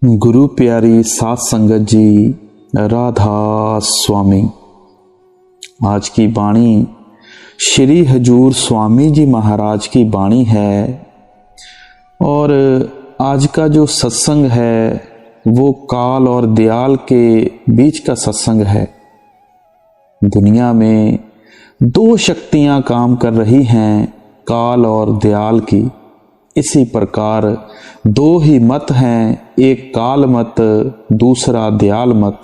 गुरु प्यारी सात संगत जी, राधा स्वामी। आज की बाणी श्री हजूर स्वामी जी महाराज की बाणी है और आज का जो सत्संग है वो काल और दयाल के बीच का सत्संग है। दुनिया में दो शक्तियां काम कर रही हैं, काल और दयाल की। इसी प्रकार दो ही मत हैं, एक काल मत, दूसरा दयाल मत।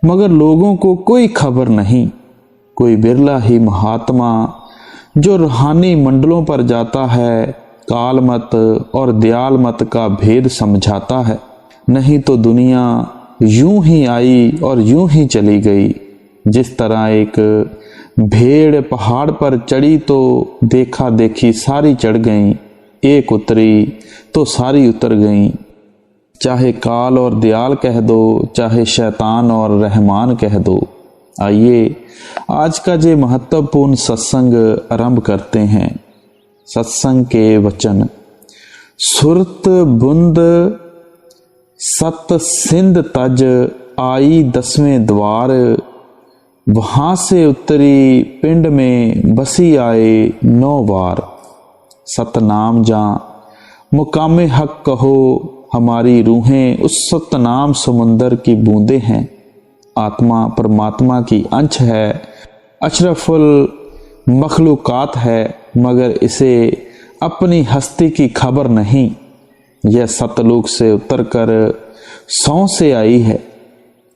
मगर लोगों को कोई खबर नहीं। कोई बिरला ही महात्मा जो रूहानी मंडलों पर जाता है, काल मत और दयाल मत का भेद समझाता है। नहीं तो दुनिया यूं ही आई और यूं ही चली गई। जिस तरह एक भेड़ पहाड़ पर चढ़ी तो देखा देखी सारी चढ़ गई, एक उतरी तो सारी उतर गई। चाहे काल और दयाल कह दो, चाहे शैतान और रहमान कह दो। आइए आज का जो महत्वपूर्ण सत्संग आरंभ करते हैं। सत्संग के वचन। सुरत बुंद सत सिंध तज आई 10वें द्वार, वहां से उतरी पिंड में बसी आए 9 बार। सतनाम जा मुकामे हक कहो, हमारी रूहें उस सतनाम समुंदर की बूंदे हैं। आत्मा परमात्मा की अंश है, अशरफुल मखलूकात है, मगर इसे अपनी हस्ती की खबर नहीं। यह सतलोक से उतरकर सौ से आई है।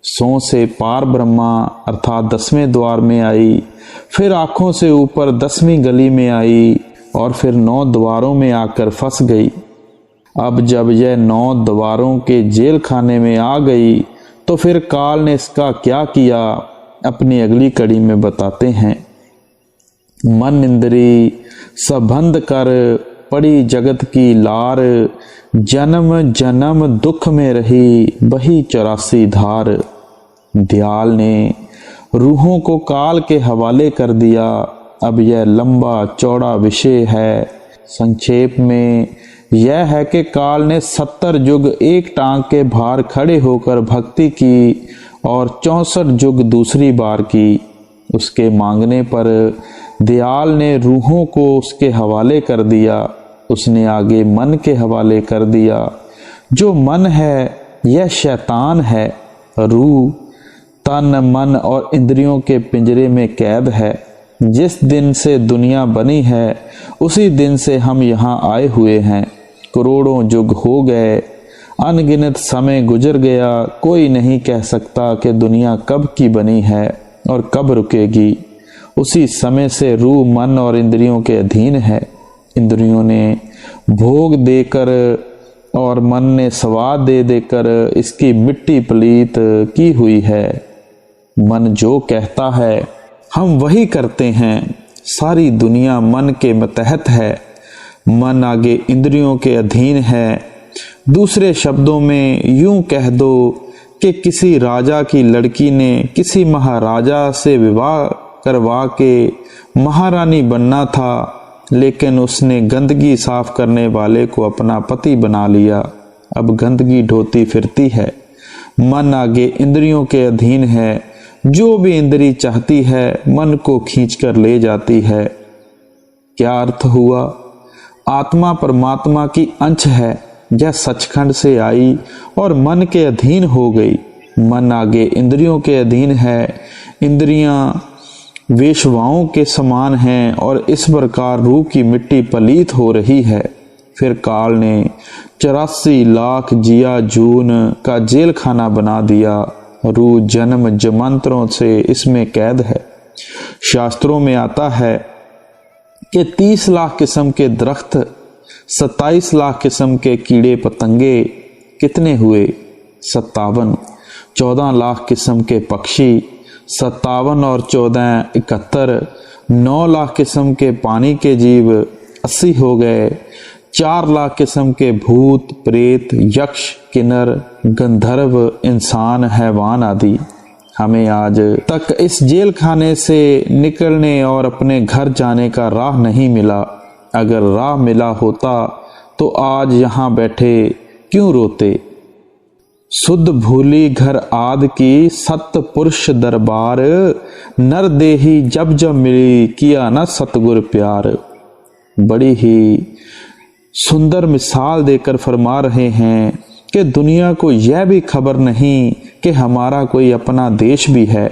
सौ से पार ब्रह्मा अर्थात 10वें द्वार में आई, फिर आंखों से ऊपर 10वीं गली में आई और फिर 9 द्वारों में आकर फंस गई। अब जब यह 9 द्वारों के जेल खाने में आ गई तो फिर काल ने इसका क्या किया, अपनी अगली कड़ी में बताते हैं। मन इंद्री सबंध कर पड़ी जगत की लार, जन्म जन्म दुख में रही बही 84 धार। दयाल ने रूहों को काल के हवाले कर दिया। अब यह लंबा चौड़ा विषय है। संक्षेप में यह है कि काल ने 70 युग एक टांग के भार खड़े होकर भक्ति की और 64 युग दूसरी बार की। उसके मांगने पर दयाल ने रूहों को उसके हवाले कर दिया। उसने आगे मन के हवाले कर दिया। जो मन है यह शैतान है। रूह तन मन और इंद्रियों के पिंजरे में कैद है। जिस दिन से दुनिया बनी है उसी दिन से हम यहाँ आए हुए हैं। करोड़ों युग हो गए, अनगिनत समय गुजर गया। कोई नहीं कह सकता कि दुनिया कब की बनी है और कब रुकेगी। उसी समय से रूह मन और इंद्रियों के अधीन है। इंद्रियों ने भोग देकर और मन ने स्वाद दे देकर इसकी मिट्टी पलीत की हुई है। मन जो कहता है हम वही करते हैं। सारी दुनिया मन के मतहत है। मन आगे इंद्रियों के अधीन है। दूसरे शब्दों में यूं कह दो कि किसी राजा की लड़की ने किसी महाराजा से विवाह करवा के महारानी बनना था, लेकिन उसने गंदगी साफ करने वाले को अपना पति बना लिया। अब गंदगी ढोती फिरती है। मन आगे इंद्रियों के अधीन है। जो भी इंद्री चाहती है मन को खींचकर ले जाती है। क्या अर्थ हुआ? आत्मा परमात्मा की अंश है। यह सचखंड से आई और मन के अधीन हो गई। मन आगे इंद्रियों के अधीन है। इंद्रियां वेश्वाओं के समान हैं और इस प्रकार रूह की मिट्टी पलीत हो रही है। फिर काल ने 84 लाख जिया जून का जेल खाना बना दिया। रूह जन्म जमांतरों से इसमें कैद है। शास्त्रों में आता है कि 30 लाख किस्म के दरख्त, 27 लाख किस्म के कीड़े पतंगे, कितने हुए? 57। 14 लाख किस्म के पक्षी, 57 और 14 71। 9 लाख किस्म के पानी के जीव, 80 हो गए। 4 लाख किस्म के भूत प्रेत यक्ष किन्नर गंधर्व इंसान हैवान आदि। हमें आज तक इस जेल खाने से निकलने और अपने घर जाने का राह नहीं मिला। अगर राह मिला होता तो आज यहाँ बैठे क्यों रोते। सुध भूली घर आद की सत पुरुष दरबार, नर देही जब जब मिली किया न सतगुर प्यार। बड़ी ही सुंदर मिसाल देकर फरमा रहे हैं कि दुनिया को यह भी खबर नहीं कि हमारा कोई अपना देश भी है।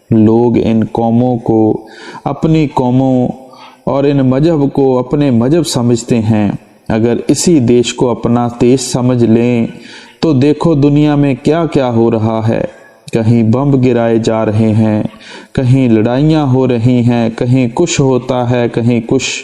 लोग इन कौमों को अपनी कौमों और इन मजहब को अपने मजहब समझते हैं। अगर इसी देश को अपना देश समझ लें तो देखो दुनिया में क्या क्या हो रहा है। कहीं बम गिराए जा रहे हैं, कहीं लड़ाइयाँ हो रही हैं, कहीं कुछ होता है, कहीं कुछ।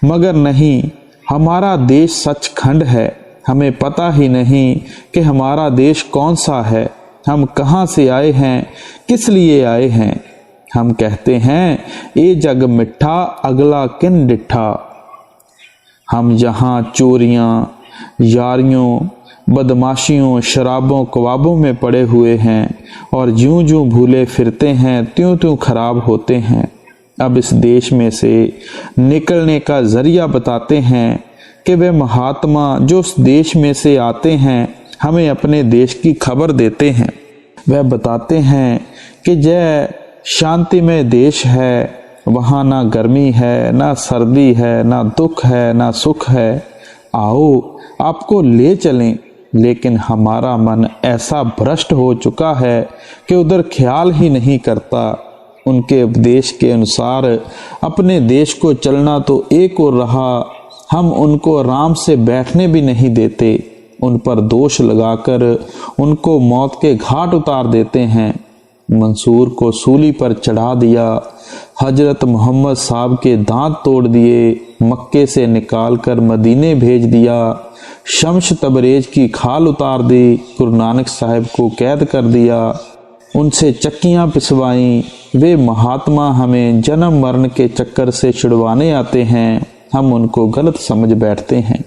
मगर नहीं, हमारा देश सचखंड है। हमें पता ही नहीं कि हमारा देश कौन सा है, हम कहाँ से आए हैं, किस लिए आए हैं। हम कहते हैं ये जग मिठा अगला किन डिठा। हम यहाँ चोरियाँ, यारियों, बदमाशियों, शराबों, कबाबों में पड़े हुए हैं और ज्यों ज्यों भूले फिरते हैं त्यों त्यों खराब होते हैं। अब इस देश में से निकलने का जरिया बताते हैं कि वे महात्मा जो उस देश में से आते हैं हमें अपने देश की खबर देते हैं। वह बताते हैं कि जय शांतिमय देश है, वहाँ ना गर्मी है, ना सर्दी है, ना दुख है, ना सुख है। आओ आपको ले चलें। लेकिन हमारा मन ऐसा भ्रष्ट हो चुका है कि उधर ख्याल ही नहीं करता। उनके उपदेश के अनुसार अपने देश को चलना तो एक और रहा, हम उनको आराम से बैठने भी नहीं देते। उन पर दोष लगाकर उनको मौत के घाट उतार देते हैं। मंसूर को सूली पर चढ़ा दिया, हजरत मोहम्मद साहब के दांत तोड़ दिए, मक्के से निकालकर मदीने भेज दिया, शम्स तबरेज की खाल उतार दी, गुरु नानक साहब को कैद कर दिया, उनसे चक्कियां पिसवाई। वे महात्मा हमें जन्म मरण के चक्कर से छुड़वाने आते हैं, हम उनको गलत समझ बैठते हैं।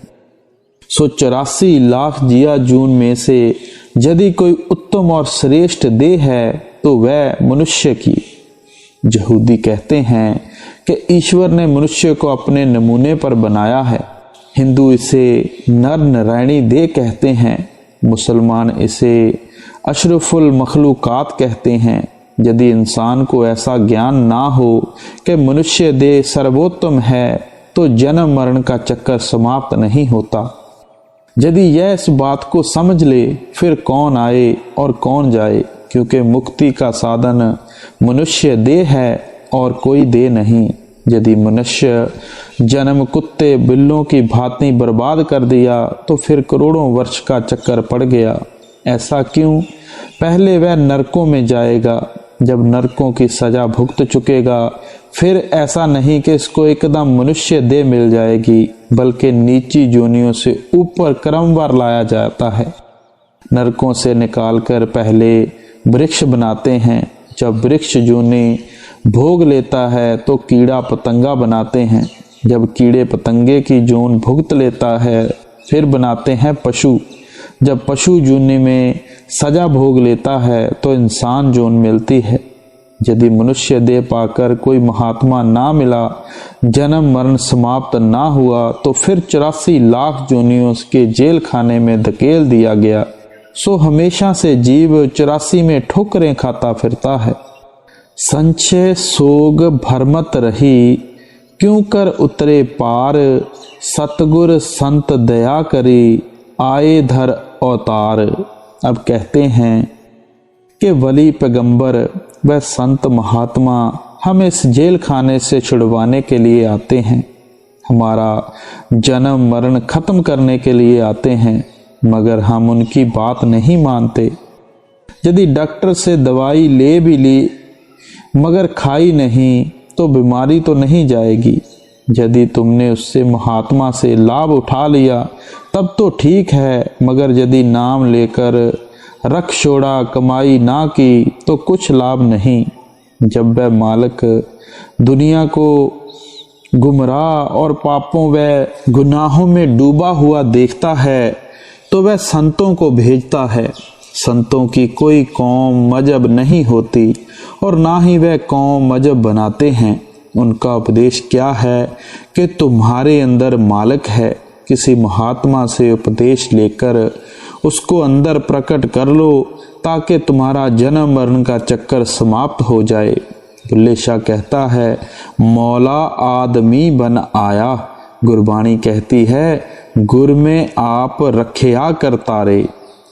84 लाख जिया जून में से यदि कोई उत्तम और श्रेष्ठ देह है तो वह मनुष्य की। यहूदी कहते हैं कि ईश्वर ने मनुष्य को अपने नमूने पर बनाया है। हिंदू इसे नर नारायणी देह कहते हैं। मुसलमान इसे अशरफुल मखलूकात कहते हैं। यदि इंसान को ऐसा ज्ञान ना हो कि मनुष्य देह सर्वोत्तम है तो जन्म मरण का चक्कर समाप्त नहीं होता। यदि यह इस बात को समझ ले फिर कौन आए और कौन जाए, क्योंकि मुक्ति का साधन मनुष्य देह है और कोई देह नहीं। यदि मनुष्य जन्म कुत्ते बिल्लों की भांति बर्बाद कर दिया तो फिर करोड़ों वर्ष का चक्कर पड़ गया। ऐसा क्यों? पहले वह नरकों में जाएगा, जब नरकों की सजा भुगत चुकेगा फिर ऐसा नहीं कि इसको एकदम मनुष्य देह मिल जाएगी, बल्कि नीची योनियों से ऊपर क्रमवार लाया जाता है। नरकों से निकालकर पहले वृक्ष बनाते हैं। जब वृक्ष योनि भोग लेता है तो कीड़ा पतंगा बनाते हैं। जब कीड़े पतंगे की जोन भुगत लेता है फिर बनाते हैं पशु। जब पशु योनि में सजा भोग लेता है तो इंसान जोन मिलती है। यदि मनुष्य देह पाकर कोई महात्मा ना मिला, जन्म मरण समाप्त ना हुआ, तो फिर 84 लाख योनियों के जेल खाने में धकेल दिया गया। सो हमेशा से जीव 84 में ठोकरें खाता फिरता है। संचय सोग भरमत रही, क्यों कर उतरे पार, सतगुर संत दया करी, आए धर अवतार। अब कहते हैं कि वली पैगंबर व संत महात्मा हमें इस जेल खाने से छुड़वाने के लिए आते हैं, हमारा जन्म मरण खत्म करने के लिए आते हैं, मगर हम उनकी बात नहीं मानते। यदि डॉक्टर से दवाई ले भी ली मगर खाई नहीं तो बीमारी तो नहीं जाएगी। यदि तुमने उससे महात्मा से लाभ उठा लिया तब तो ठीक है, मगर यदि नाम लेकर रख छोड़ा, कमाई ना की तो कुछ लाभ नहीं। जब वह मालिक दुनिया को गुमराह और पापों व गुनाहों में डूबा हुआ देखता है तो वह संतों को भेजता है। संतों की कोई कौम मजहब नहीं होती और ना ही वह कौम मजहब बनाते हैं। उनका उपदेश क्या है कि तुम्हारे अंदर मालिक है। किसी महात्मा से उपदेश लेकर उसको अंदर प्रकट कर लो ताकि तुम्हारा जन्म मरण का चक्कर समाप्त हो जाए। बुल्ले शाह कहता है, मौला आदमी बन आया। गुरबाणी कहती है, गुर में आप रखिया करतारे,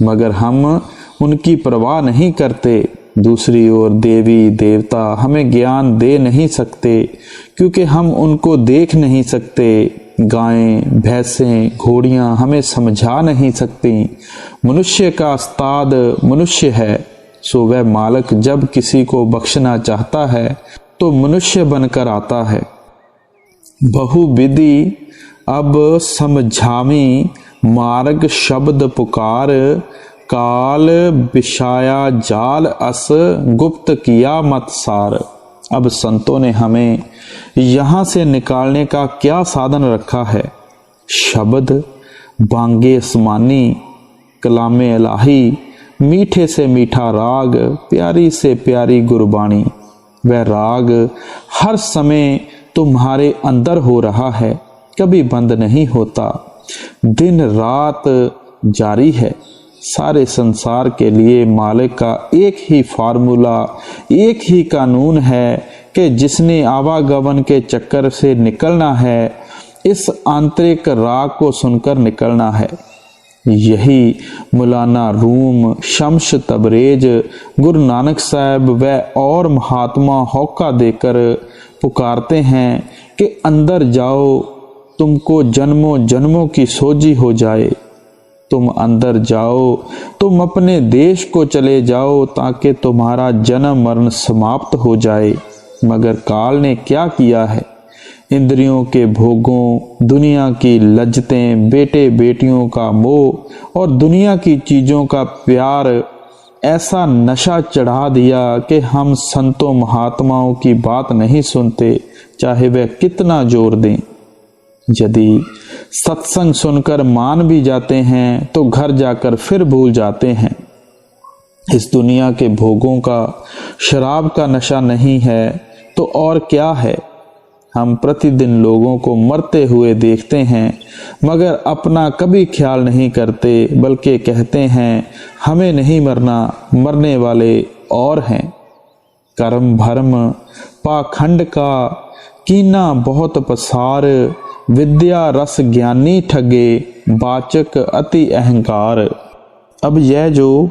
मगर हम उनकी परवाह नहीं करते। दूसरी ओर देवी देवता हमें ज्ञान दे नहीं सकते क्योंकि हम उनको देख नहीं सकते। गायें भैंसें घोड़ियां हमें समझा नहीं सकती। मनुष्य का उस्ताद मनुष्य है, सो वह मालिक जब किसी को बख्शना चाहता है तो मनुष्य बनकर आता है। बहुविधि अब समझामी मार्ग शब्द पुकार, काल बिछाया जाल अस गुप्त किया मत सार। अब संतों ने हमें यहाँ से निकालने का क्या साधन रखा है? शब्द, बांगे आसमानी, कलामे इलाही, मीठे से मीठा राग, प्यारी से प्यारी गुरबाणी। वह राग हर समय तुम्हारे अंदर हो रहा है, कभी बंद नहीं होता, दिन रात जारी है। सारे संसार के लिए मालिक का एक ही फार्मूला, एक ही कानून है कि जिसने आवागमन के चक्कर से निकलना है, इस आंतरिक राग को सुनकर निकलना है। यही मौलाना रूम, शम्स तबरेज, गुरु नानक साहब व और महात्मा होका देकर पुकारते हैं कि अंदर जाओ, तुमको जन्मों जन्मों की सोजी हो जाए। तुम अंदर जाओ, तुम अपने देश को चले जाओ ताकि तुम्हारा जन्म मरण समाप्त हो जाए। मगर काल ने क्या किया है? इंद्रियों के भोगों, दुनिया की लज्जतें, बेटे बेटियों का मोह और दुनिया की चीजों का प्यार ऐसा नशा चढ़ा दिया कि हम संतों महात्माओं की बात नहीं सुनते, चाहे वह कितना जोर दें। यदि सत्संग सुनकर मान भी जाते हैं तो घर जाकर फिर भूल जाते हैं। इस दुनिया के भोगों का शराब का नशा नहीं है तो और क्या है? हम प्रतिदिन लोगों को मरते हुए देखते हैं मगर अपना कभी ख्याल नहीं करते, बल्कि कहते हैं हमें नहीं मरना, मरने वाले और हैं। कर्म भरम पाखंड का कीना बहुत पसार, विद्या रस ज्ञानी ठगे, वाचक अति अहंकार। अब यह जो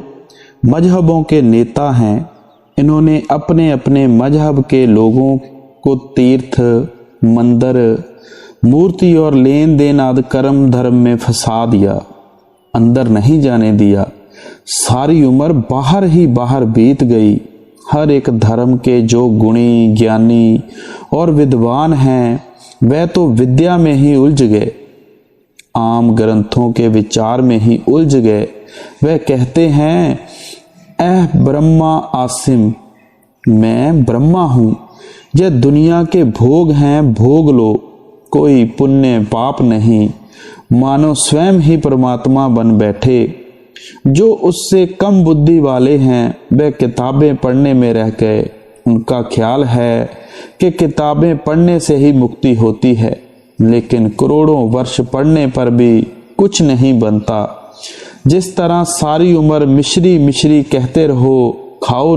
मजहबों के नेता हैं, इन्होंने अपने अपने मजहब के लोगों को तीर्थ, मंदिर, मूर्ति और लेन देन आदि कर्म धर्म में फंसा दिया, अंदर नहीं जाने दिया। सारी उम्र बाहर ही बाहर बीत गई। हर एक धर्म के जो गुणी, ज्ञानी और विद्वान हैं वह तो विद्या में ही उलझ गए, आम ग्रंथों के विचार में ही उलझ गए। वह कहते हैं, ऐ ब्रह्मा आसिम, मैं ब्रह्मा हूँ, यह दुनिया के भोग हैं, भोग लो, कोई पुण्य पाप नहीं। मानो स्वयं ही परमात्मा बन बैठे। जो उससे कम बुद्धि वाले हैं वह किताबें पढ़ने में रह गए। उनका ख्याल है कि किताबें पढ़ने से ही मुक्ति होती है, लेकिन करोड़ों वर्ष पढ़ने पर भी कुछ नहीं बनता। जिस तरह सारी उम्र मिश्री मिश्री कहते रहो, खाओ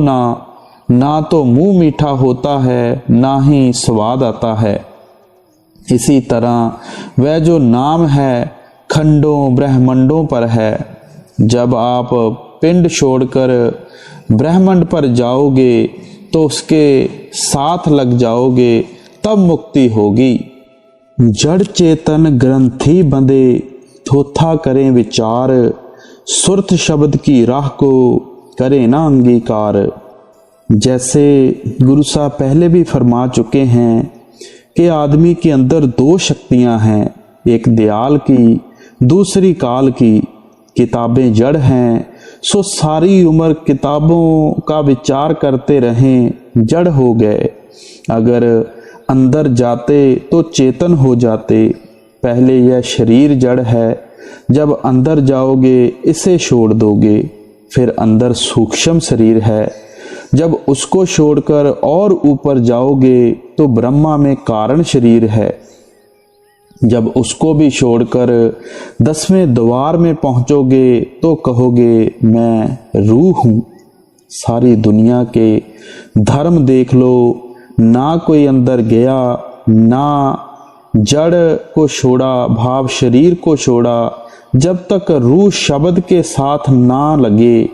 ना तो मुंह मीठा होता है, ना ही स्वाद आता है। इसी तरह वह जो नाम है खंडों ब्रह्मंडों पर है। जब आप पिंड छोड़कर ब्रह्मांड पर जाओगे तो उसके साथ लग जाओगे, तब मुक्ति होगी। जड़ चेतन ग्रंथि बंधे, थोथा करें विचार, सुरत शब्द की राह को करें ना अंगीकार। जैसे गुरु साहब पहले भी फरमा चुके हैं कि आदमी के अंदर दो शक्तियां हैं, एक दयाल की, दूसरी काल की। किताबें जड़ हैं, सो सारी उम्र किताबों का विचार करते रहें, जड़ हो गए। अगर अंदर जाते तो चेतन हो जाते। पहले यह शरीर जड़ है, जब अंदर जाओगे इसे छोड़ दोगे। फिर अंदर सूक्ष्म शरीर है, जब उसको छोड़कर और ऊपर जाओगे तो ब्रह्मा में कारण शरीर है। जब उसको भी छोड़कर 10वें द्वार में पहुंचोगे तो कहोगे मैं रूह हूं। सारी दुनिया के धर्म देख लो, ना कोई अंदर गया, ना जड़ को छोड़ा, भाव शरीर को छोड़ा। जब तक रूह शब्द के साथ ना लगे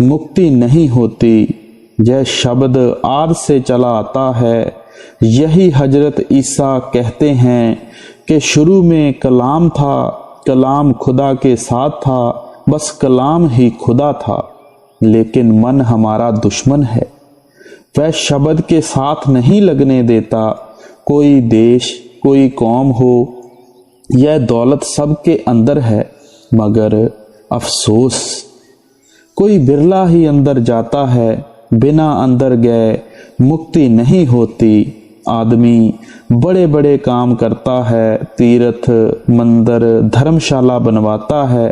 मुक्ति नहीं होती। यह शब्द आद से चला आता है। यही हजरत ईसा कहते हैं कि शुरू में कलाम था, कलाम खुदा के साथ था, बस कलाम ही खुदा था। लेकिन मन हमारा दुश्मन है, वह शब्द के साथ नहीं लगने देता। कोई देश, कोई कौम हो, यह दौलत सबके अंदर है, मगर अफसोस कोई बिरला ही अंदर जाता है। बिना अंदर गए मुक्ति नहीं होती। आदमी बड़े बड़े काम करता है, तीर्थ मंदिर धर्मशाला बनवाता है,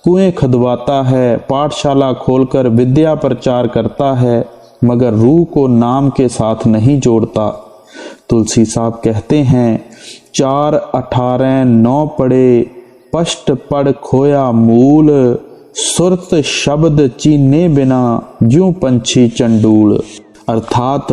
कुएं खुदवाता है, पाठशाला खोलकर विद्या प्रचार करता है, मगर रूह को नाम के साथ नहीं जोड़ता। तुलसी साहब कहते हैं 4:18-9 पढ़े, पष्ट पढ़ खोया मूल, सुरत शब्द चीने बिना ज्यों पंछी चंडूल। अर्थात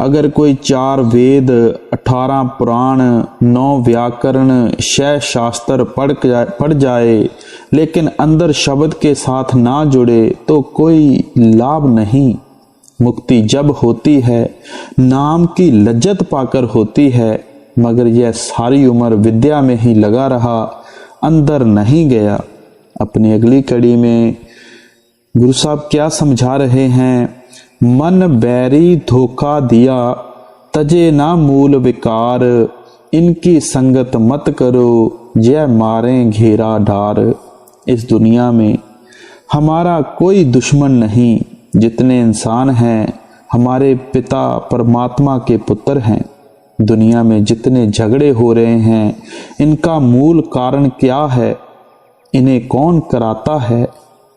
अगर कोई 4 वेद, 18 पुराण, 9 व्याकरण, 6 शास्त्र पढ़ जाए लेकिन अंदर शब्द के साथ ना जुड़े तो कोई लाभ नहीं। मुक्ति जब होती है नाम की लज्जत पाकर होती है, मगर यह सारी उम्र विद्या में ही लगा रहा, अंदर नहीं गया। अपनी अगली कड़ी में गुरु साहब क्या समझा रहे हैं? मन बैरी धोखा दिया, तजे ना मूल विकार, इनकी संगत मत करो, जय मारें घेरा डार। इस दुनिया में हमारा कोई दुश्मन नहीं। जितने इंसान हैं हमारे पिता परमात्मा के पुत्र हैं। दुनिया में जितने झगड़े हो रहे हैं, इनका मूल कारण क्या है? इन्हें कौन कराता है?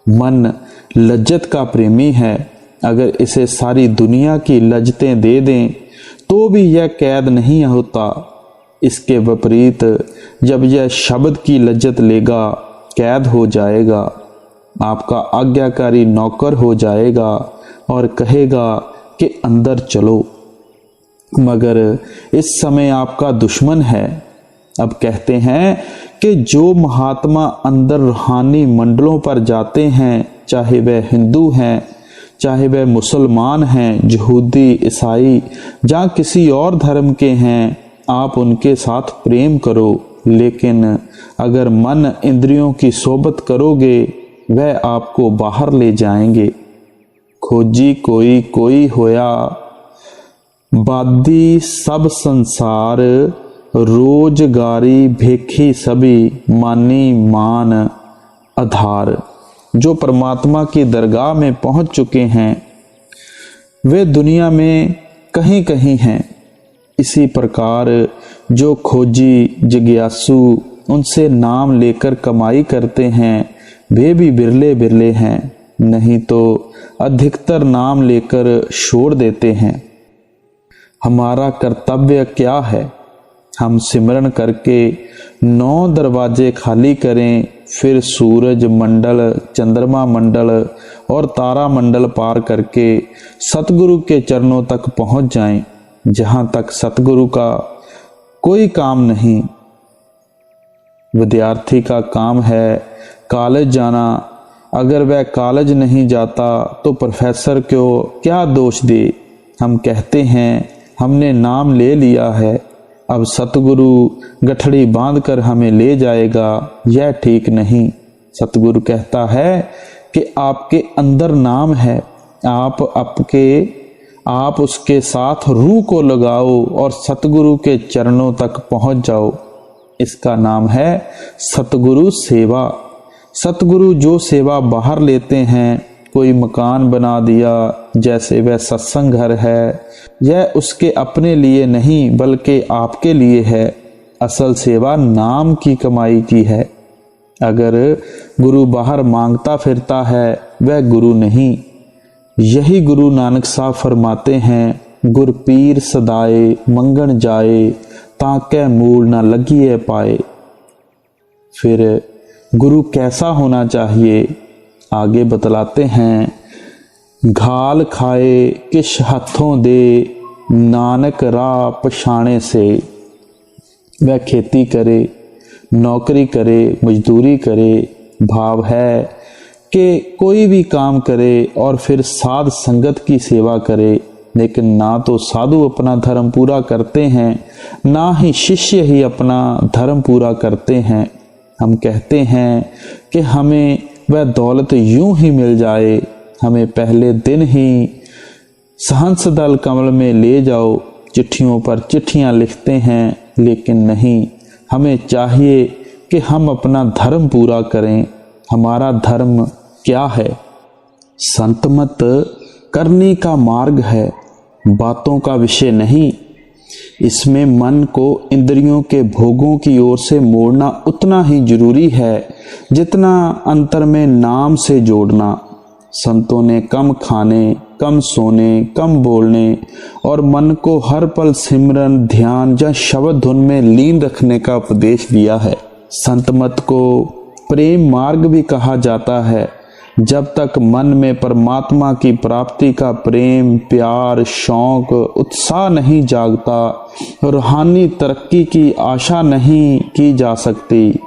मन लज्जत का प्रेमी है। अगर इसे सारी दुनिया की लज्जतें दे दें तो भी यह कैद नहीं होता। इसके विपरीत जब यह शब्द की लज्जत लेगा, कैद हो जाएगा, आपका आज्ञाकारी नौकर हो जाएगा और कहेगा कि अंदर चलो, मगर इस समय आपका दुश्मन है। अब कहते हैं कि जो महात्मा अंदर रूहानी मंडलों पर जाते हैं, चाहे वह हिंदू हैं, चाहे वह मुसलमान हैं, यहूदी, ईसाई या किसी और धर्म के हैं, आप उनके साथ प्रेम करो। लेकिन अगर मन इंद्रियों की सोबत करोगे, वह आपको बाहर ले जाएंगे। खोजी कोई कोई होया, बादी सब संसार, रोजगारी भेखी सभी, मानी मान आधार। जो परमात्मा की दरगाह में पहुंच चुके हैं वे दुनिया में कहीं कहीं हैं। इसी प्रकार जो खोजी जिज्ञासु उनसे नाम लेकर कमाई करते हैं, वे भी बिरले बिरले हैं, नहीं तो अधिकतर नाम लेकर छोड़ देते हैं। हमारा कर्तव्य क्या है? हम सिमरन करके 9 दरवाजे खाली करें, फिर सूरज मंडल, चंद्रमा मंडल और तारा मंडल पार करके सतगुरु के चरणों तक पहुंच जाएं, जहां तक सतगुरु का कोई काम नहीं। विद्यार्थी का काम है कॉलेज जाना। अगर वह कॉलेज नहीं जाता तो प्रोफेसर को क्या दोष दे? हम कहते हैं हमने नाम ले लिया है, अब सतगुरु गठड़ी बांधकर हमें ले जाएगा, यह ठीक नहीं। सतगुरु कहता है कि आपके अंदर नाम है, आप उसके साथ रूह को लगाओ और सतगुरु के चरणों तक पहुंच जाओ। इसका नाम है सतगुरु सेवा। सतगुरु जो सेवा बाहर लेते हैं, कोई मकान बना दिया जैसे वह सत्संग घर है, यह उसके अपने लिए नहीं बल्कि आपके लिए है। असल सेवा नाम की कमाई की है। अगर गुरु बाहर मांगता फिरता है वह गुरु नहीं। यही गुरु नानक साहब फरमाते हैं, गुर पीर सदाए मंगन जाए, ताके मूल न लगिए पाए। फिर गुरु कैसा होना चाहिए आगे बतलाते हैं। घाल खाए किश हथों दे, नानक राह पछाणे से। वह खेती करे, नौकरी करे, मजदूरी करे। भाव है कि कोई भी काम करे और फिर साध संगत की सेवा करे, लेकिन ना तो साधु अपना धर्म पूरा करते हैं, ना ही शिष्य ही अपना धर्म पूरा करते हैं। हम कहते हैं कि हमें वह दौलत यूं ही मिल जाए, हमें पहले दिन ही सहंस दल कमल में ले जाओ। चिट्ठियों पर चिट्ठियां लिखते हैं, लेकिन नहीं, हमें चाहिए कि हम अपना धर्म पूरा करें। हमारा धर्म क्या है? संतमत करने का मार्ग है, बातों का विषय नहीं। इसमें मन को इंद्रियों के भोगों की ओर से मोड़ना उतना ही जरूरी है जितना अंतर में नाम से जोड़ना। संतों ने कम खाने, कम सोने, कम बोलने और मन को हर पल सिमरन, ध्यान या शब्द धुन में लीन रखने का उपदेश दिया है। संत मत को प्रेम मार्ग भी कहा जाता है। जब तक मन में परमात्मा की प्राप्ति का प्रेम, प्यार, शौक, उत्साह नहीं जागता, रूहानी तरक्की की आशा नहीं की जा सकती।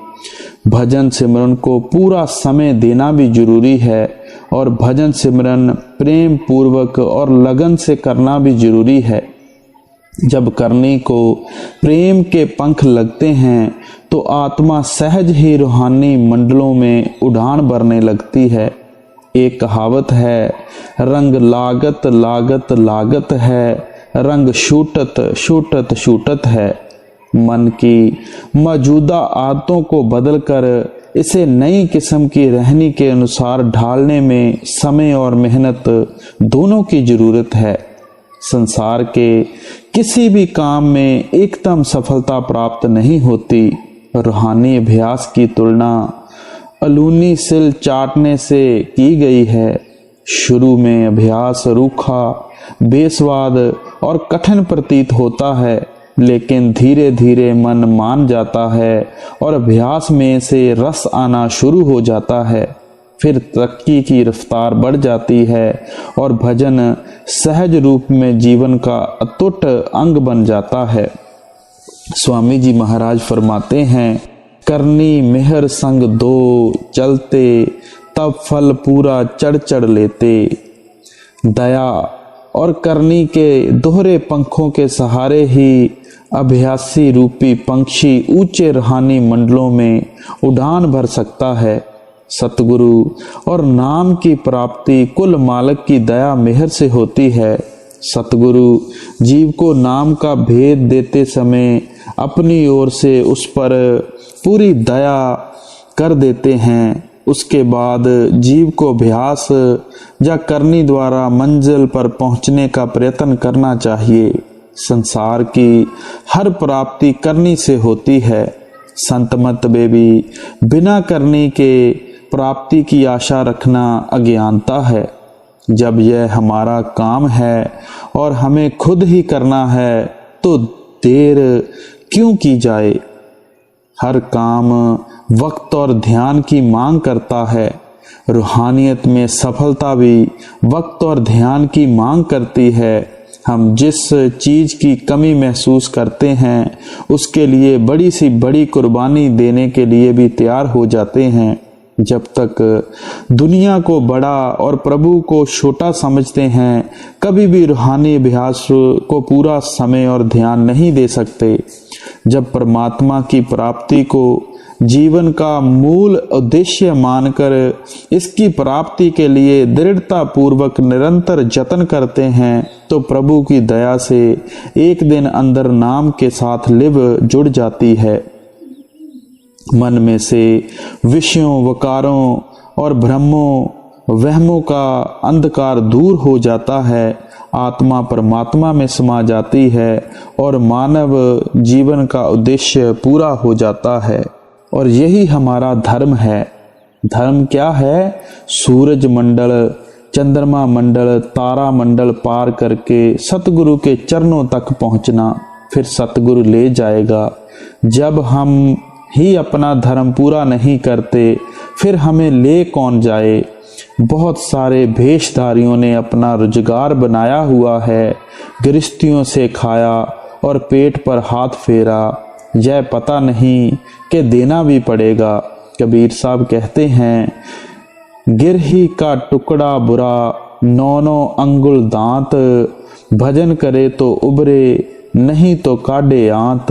भजन सिमरन को पूरा समय देना भी जरूरी है और भजन सिमरन प्रेम पूर्वक और लगन से करना भी जरूरी है। जब करने को प्रेम के पंख लगते हैं तो आत्मा सहज ही रूहानी मंडलों में उड़ान भरने लगती है। एक कहावत है, रंग लागत लागत लागत है, रंग छूटत छूटत छूटत है। मन की मौजूदा आदतों को बदलकर इसे नई किस्म की रहनी के अनुसार ढालने में समय और मेहनत दोनों की जरूरत है। संसार के किसी भी काम में एकदम सफलता प्राप्त नहीं होती। रूहानी अभ्यास की तुलना अलूनी सिल चाटने से की गई है। शुरू में अभ्यास रूखा, बेस्वाद और कठिन प्रतीत होता है, लेकिन धीरे धीरे मन मान जाता है और अभ्यास में से रस आना शुरू हो जाता है। फिर तरक्की की रफ्तार बढ़ जाती है और भजन सहज रूप में जीवन का अटूट अंग बन जाता है। स्वामी जी महाराज फरमाते हैं, करनी मेहर संग दो चलते, तब फल पूरा चढ़ चढ़ लेते। दया और करनी के दोहरे पंखों के सहारे ही अभ्यासी रूपी पंक्षी ऊंचे रूहानी मंडलों में उड़ान भर सकता है। सतगुरु और नाम की प्राप्ति कुल मालिक की दया मेहर से होती है। सतगुरु जीव को नाम का भेद देते समय अपनी ओर से उस पर पूरी दया कर देते हैं। उसके बाद जीव को अभ्यास या करनी द्वारा मंजिल पर पहुंचने का प्रयत्न करना चाहिए। संसार की हर प्राप्ति करनी से होती है। संत मत में भी बिना करनी के प्राप्ति की आशा रखना अज्ञानता है। जब यह हमारा काम है और हमें खुद ही करना है तो देर क्यों की जाए। हर काम वक्त और ध्यान की मांग करता है। रूहानियत में सफलता भी वक्त और ध्यान की मांग करती है। हम जिस चीज की कमी महसूस करते हैं उसके लिए बड़ी सी बड़ी कुर्बानी देने के लिए भी तैयार हो जाते हैं। जब तक दुनिया को बड़ा और प्रभु को छोटा समझते हैं, कभी भी रूहानी अभ्यास को पूरा समय और ध्यान नहीं दे सकते। जब परमात्मा की प्राप्ति को जीवन का मूल उद्देश्य मानकर इसकी प्राप्ति के लिए दृढ़ता पूर्वक निरंतर जतन करते हैं तो प्रभु की दया से एक दिन अंदर नाम के साथ लिव जुड़ जाती है। मन में से विषयों, वकारों और भ्रमों, वहमों का अंधकार दूर हो जाता है। आत्मा परमात्मा में समा जाती है और मानव जीवन का उद्देश्य पूरा हो जाता है। और यही हमारा धर्म है। धर्म क्या है? सूरज मंडल, चंद्रमा मंडल, तारा मंडल पार करके सतगुरु के चरणों तक पहुंचना। फिर सतगुरु ले जाएगा। जब हम ही अपना धर्म पूरा नहीं करते फिर हमें ले कौन जाए। बहुत सारे भेषधारियों ने अपना रोजगार बनाया हुआ है, गृहस्थियों से खाया और पेट पर हाथ फेरा, यह पता नहीं कि देना भी पड़ेगा। कबीर साहब कहते हैं, गिरही का टुकड़ा बुरा, 9 अंगुल दांत, भजन करे तो उबरे, नहीं तो काढ़े आंत।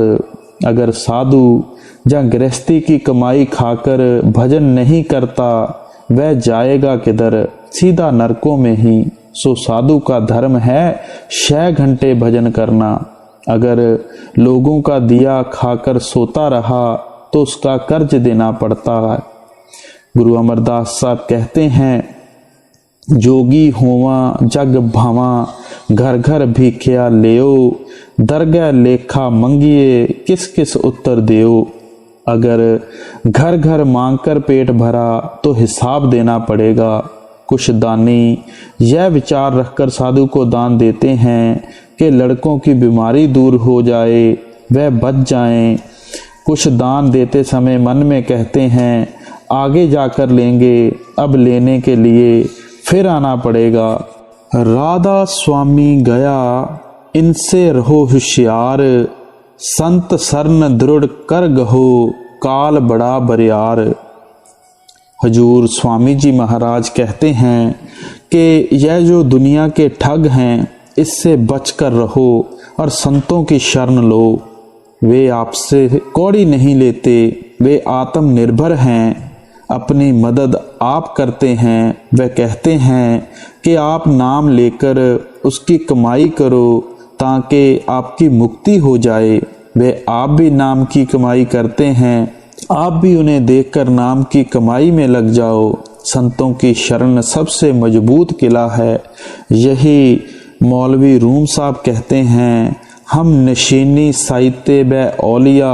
अगर साधु या गृहस्थी की कमाई खाकर भजन नहीं करता वह जाएगा किधर, सीधा नरकों में ही। सो साधु का धर्म है 6 घंटे भजन करना। अगर लोगों का दिया खाकर सोता रहा तो उसका कर्ज देना पड़ता है। गुरु अमरदास साहब कहते हैं, जोगी होवा जग भावा, घर घर भीखिया लेओ, दरगह लेखा मंगिए, किस किस उत्तर देओ। अगर घर घर मांग कर पेट भरा तो हिसाब देना पड़ेगा। कुछ दानी यह विचार रखकर साधु को दान देते हैं कि लड़कों की बीमारी दूर हो जाए, वह बच जाएं। कुछ दान देते समय मन में कहते हैं, आगे जाकर लेंगे, अब लेने के लिए फिर आना पड़ेगा। राधा स्वामी गया, इनसे रहो होशियार, संत शरण दृढ़ कर गहो, काल बड़ा बरियार। हजूर स्वामी जी महाराज कहते हैं कि यह जो दुनिया के ठग हैं इससे बचकर रहो और संतों की शरण लो। वे आपसे कौड़ी नहीं लेते, वे आत्मनिर्भर हैं, अपनी मदद आप करते हैं। वे कहते हैं कि आप नाम लेकर उसकी कमाई करो ताकि आपकी मुक्ति हो जाए। वे आप भी नाम की कमाई करते हैं, आप भी उन्हें देखकर नाम की कमाई में लग जाओ। संतों की शरण सबसे मजबूत किला है। यही मौलवी रूम साहब कहते हैं, हम नशीनी साहित्य ब औलिया,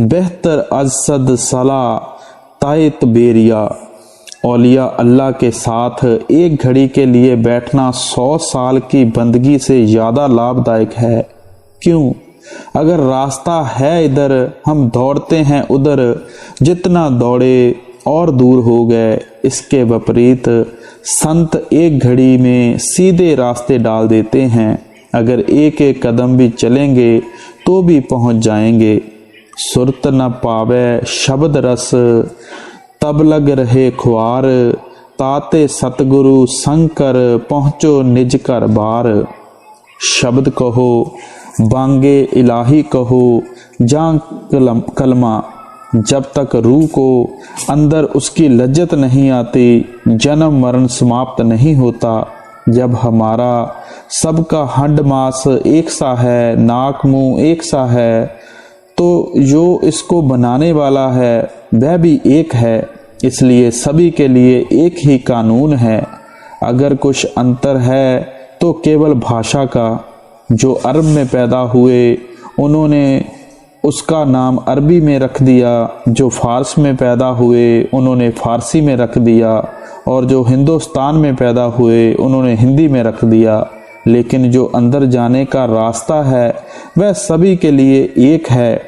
बेहतर अजसद सला तायत बेरिया। औलिया अल्लाह के साथ एक घड़ी के लिए बैठना 100 साल की बंदगी से ज़्यादा लाभदायक है। क्यों? अगर रास्ता है इधर, हम दौड़ते हैं उधर, जितना दौड़े और दूर हो गए। इसके विपरीत संत एक घड़ी में सीधे रास्ते डाल देते हैं। अगर एक एक कदम भी चलेंगे तो भी पहुंच जाएंगे। सुरत न पावे शब्द रस, तब लग रहे खुआर, ताते सतगुरु शंकर, पहुँचो निज कर बार। शब्द कहो, बांगे इलाही कहो, जां कलमा, जब तक रूह को अंदर उसकी लज्जत नहीं आती, जन्म मरण समाप्त नहीं होता। जब हमारा सबका हड्ड मांस एक सा है, नाक मुंह एक सा है, तो जो इसको बनाने वाला है वह भी एक है। इसलिए सभी के लिए एक ही कानून है। अगर कुछ अंतर है तो केवल भाषा का। जो अरब में पैदा हुए उन्होंने उसका नाम अरबी में रख दिया, जो फारस में पैदा हुए उन्होंने फारसी में रख दिया, और जो हिंदुस्तान में पैदा हुए उन्होंने हिंदी में रख दिया। लेकिन जो अंदर जाने का रास्ता है वह सभी के लिए एक है।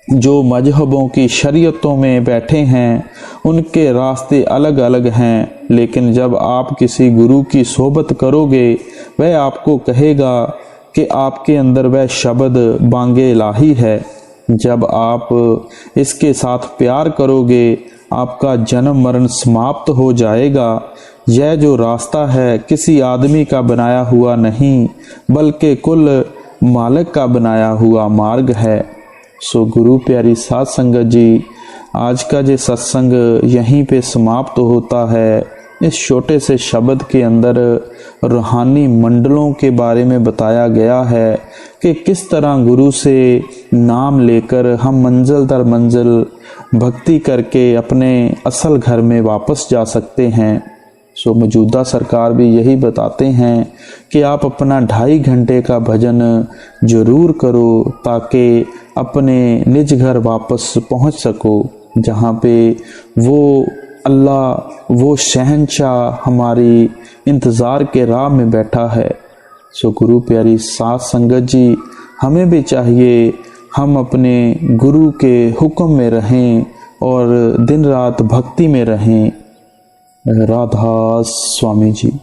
जो मजहबों की शरीयतों में बैठे हैं उनके रास्ते अलग अलग हैं, लेकिन जब आप किसी गुरु की सोबत करोगे वह आपको कहेगा कि आपके अंदर वह शब्द बांगे इलाही है। जब आप इसके साथ प्यार करोगे आपका जन्म मरण समाप्त हो जाएगा। यह जो रास्ता है किसी आदमी का बनाया हुआ नहीं बल्कि कुल मालिक का बनाया हुआ मार्ग है। सो गुरु प्यारी साध संगत जी, आज का जो सत्संग यहीं पे समाप्त होता है। इस छोटे से शब्द के अंदर रूहानी मंडलों के बारे में बताया गया है कि किस तरह गुरु से नाम लेकर हम मंजिल दर मंजिल भक्ति करके अपने असल घर में वापस जा सकते हैं। सो मौजूदा सरकार भी यही बताते हैं कि आप अपना 2.5 घंटे का भजन जरूर करो ताकि अपने निज घर वापस पहुंच सको, जहां पे वो अल्लाह, वो शहंशाह हमारी इंतज़ार के राह में बैठा है। सो गुरु प्यारी साध संगत जी, हमें भी चाहिए हम अपने गुरु के हुक्म में रहें और दिन रात भक्ति में रहें। राधा स्वामी जी।